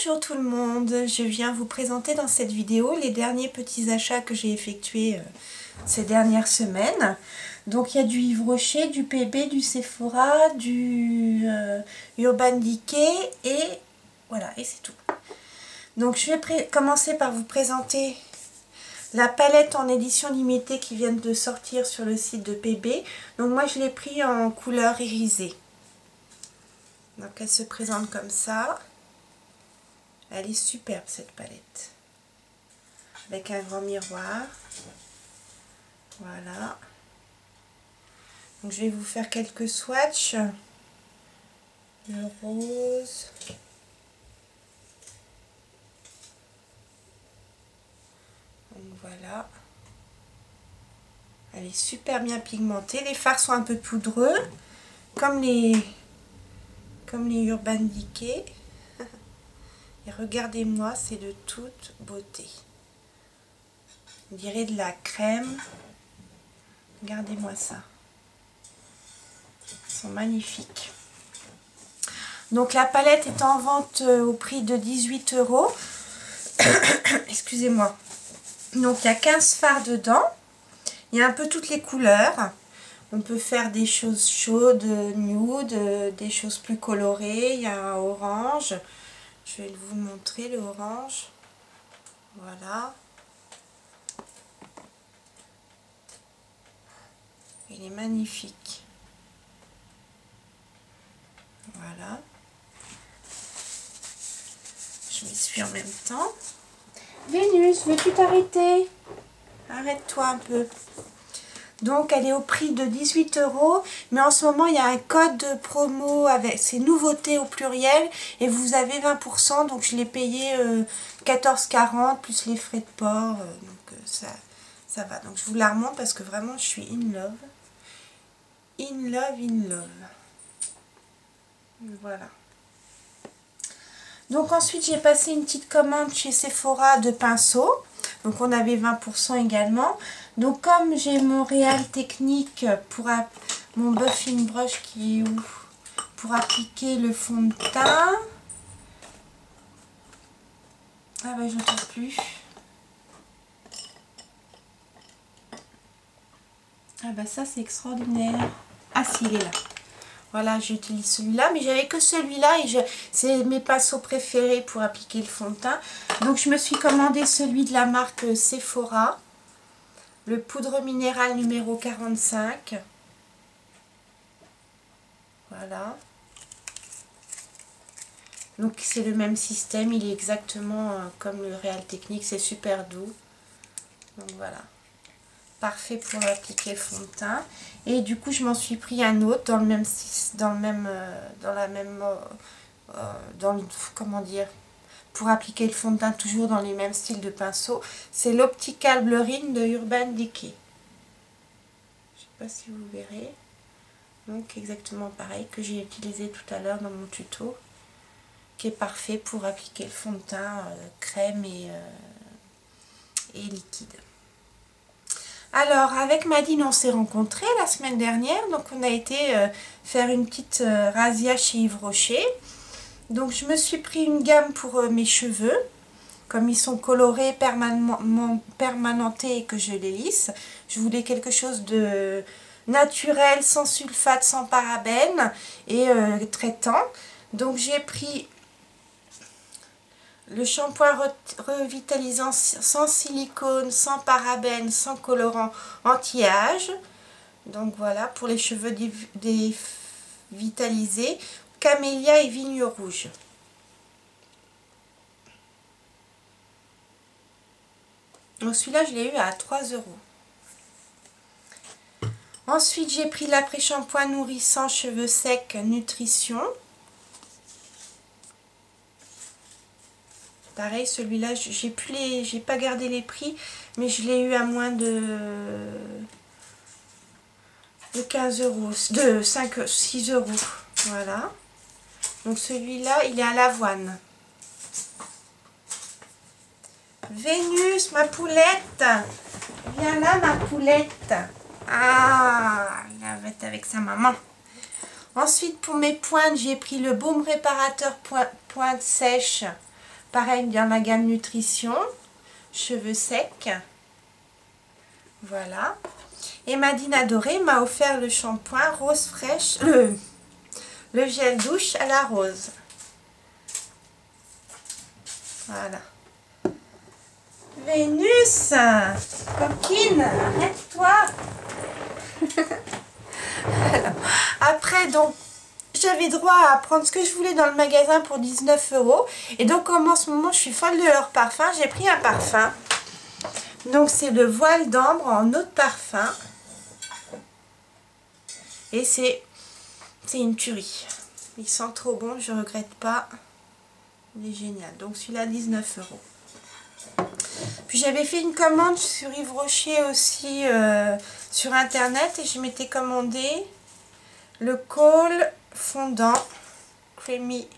Bonjour tout le monde, je viens vous présenter dans cette vidéo les derniers petits achats que j'ai effectués ces dernières semaines. Donc il y a du Yves Rocher, du PB, du Sephora, du Urban Decay et voilà, et c'est tout. Donc je vais commencer par vous présenter la palette en édition limitée qui vient de sortir sur le site de PB. Donc moi je l'ai pris en couleur irisée. Donc elle se présente comme ça. Elle est superbe cette palette. Avec un grand miroir. Voilà. Donc je vais vous faire quelques swatchs. Le rose. Donc voilà. Elle est super bien pigmentée. Les fards sont un peu poudreux. Comme les Urban Decay. Et regardez-moi, c'est de toute beauté. On dirait de la crème. Regardez-moi ça. Ils sont magnifiques. Donc la palette est en vente au prix de 18 €. Excusez-moi. Donc il y a 15 fards dedans. Il y a un peu toutes les couleurs. On peut faire des choses chaudes, nude, des choses plus colorées. Il y a un orange. Je vais vous montrer le orange. Voilà. Il est magnifique. Voilà. Je m'essuie en même temps. Vénus, veux-tu t'arrêter? Arrête-toi un peu. Donc elle est au prix de 18 €, mais en ce moment il y a un code de promo avec ces nouveautés au pluriel et vous avez 20%, donc je l'ai payé 14,40 plus les frais de port, donc ça va. Donc je vous la remonte parce que vraiment je suis in love. In love, in love. Voilà. Donc ensuite j'ai passé une petite commande chez Sephora de pinceaux. Donc on avait 20% également. Donc comme j'ai mon Real Technique pour mon buffing brush qui est où pour appliquer le fond de teint. Ah ben je ne trouve plus. Ah ben ça c'est extraordinaire. Ah si, il est là. Voilà, j'utilise celui-là, mais j'avais que celui-là et c'est mes pinceaux préférés pour appliquer le fond de teint. Donc je me suis commandé celui de la marque Sephora, le poudre minérale numéro 45. Voilà. Donc c'est le même système, il est exactement comme le Real Technique, c'est super doux. Donc voilà. Parfait pour appliquer le fond de teint. Et du coup je m'en suis pris un autre comment dire, pour appliquer le fond de teint toujours dans les mêmes styles de pinceau. C'est l'Optical Blurring de Urban Decay. Je sais pas si vous verrez. Donc exactement pareil que j'ai utilisé tout à l'heure dans mon tuto, qui est parfait pour appliquer le fond de teint crème et liquide. Alors, avec Madine, on s'est rencontrés la semaine dernière. Donc, on a été faire une petite razzia chez Yves Rocher. Donc, je me suis pris une gamme pour mes cheveux. Comme ils sont colorés, permanentés et que je les lisse. Je voulais quelque chose de naturel, sans sulfate, sans parabènes et traitant. Donc, j'ai pris le shampoing revitalisant sans silicone, sans parabènes, sans colorant, anti-âge. Donc voilà, pour les cheveux dévitalisés, camélia et vigne rouge. Donc celui-là, je l'ai eu à 3 €. Ensuite, j'ai pris l'après-shampoing nourrissant cheveux secs nutrition. Pareil, celui-là, j'ai pas gardé les prix, mais je l'ai eu à moins de 15 €, de 6 €. Voilà. Donc celui-là, il est à l'avoine. Vénus, ma poulette. Viens là, ma poulette. Ah, elle va être avec sa maman. Ensuite, pour mes pointes, j'ai pris le baume réparateur pointe sèche Pareil dans la gamme nutrition, cheveux secs. Voilà. Et Madine Adorée m'a offert le shampoing rose fraîche, le gel douche à la rose. Voilà. Vénus, coquine, arrête-toi. Après, donc, j'avais droit à prendre ce que je voulais dans le magasin pour 19 €. Et donc, comme en ce moment, je suis folle de leur parfum, j'ai pris un parfum. Donc, c'est le voile d'ambre en eau de parfum. Et c'est une tuerie. Il sent trop bon, je regrette pas. Il est génial. Donc, celui-là, 19 €. Puis j'avais fait une commande sur Yves Rocher aussi sur internet et je m'étais commandé le col fondant, creamy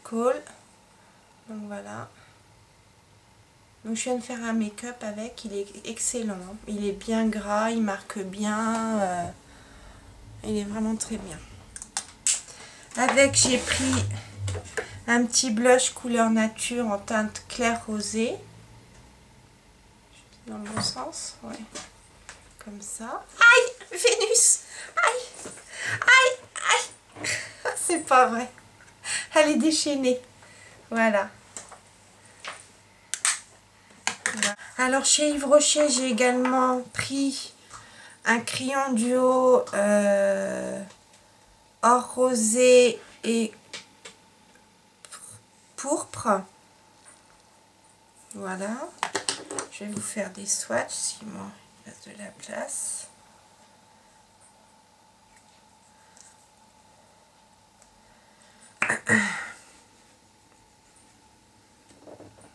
col. Donc voilà. Donc je viens de faire un make-up avec, il est excellent. Il est bien gras, il marque bien. Il est vraiment très bien. Avec j'ai pris un petit blush couleur nature en teinte clair rosé. Dans le bon sens, ouais. Comme ça. Aïe, Vénus. Aïe, aïe, aïe. C'est pas vrai. Elle est déchaînée. Voilà. Alors chez Yves Rocher, j'ai également pris un crayon duo or rosé et pourpre. Voilà. Je vais vous faire des swatchs si moi il reste de la place.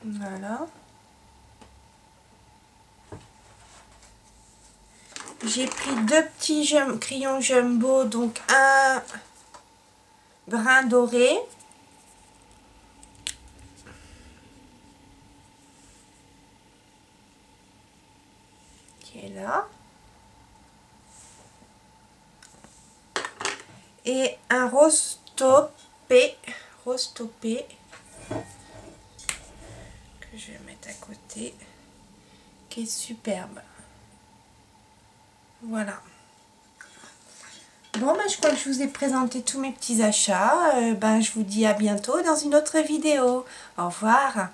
Voilà. J'ai pris deux petits crayons jumbo, donc un brun doré. Qui est là. Et un rose taupe. Rose taupé. Que je vais mettre à côté. Qui est superbe. Voilà. Bon, je crois que je vous ai présenté tous mes petits achats. Je vous dis à bientôt dans une autre vidéo. Au revoir.